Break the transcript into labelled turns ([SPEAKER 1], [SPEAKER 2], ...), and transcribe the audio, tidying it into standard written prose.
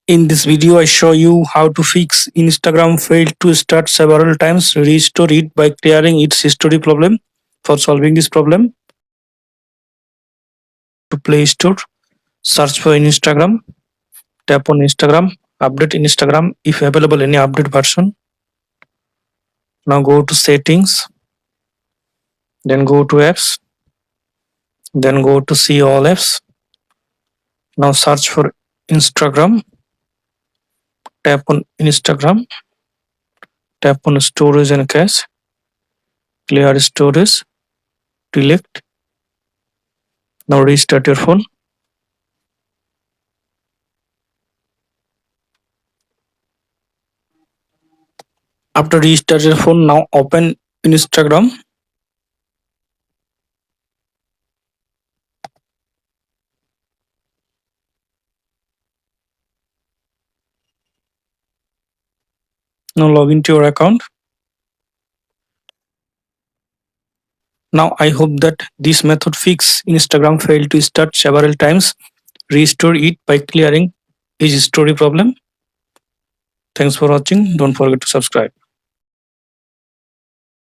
[SPEAKER 1] In this video, I show you how to fix Instagram failed to start several times, restore it by clearing its history problem. For solving this problem, to Play Store, search for Instagram, tap on Instagram, update Instagram if available any update version. Now go to settings, then go to apps, then go to see all apps. Now search for Instagram, tap on Instagram, tap on storage and cache, clear storage, delete. Now restart your phone. After restart your phone, now open Instagram. Now log into your account. Now I hope that this method fix Instagram failed to start several times. Restore it by clearing its story problem. Thanks for watching. Don't forget to subscribe.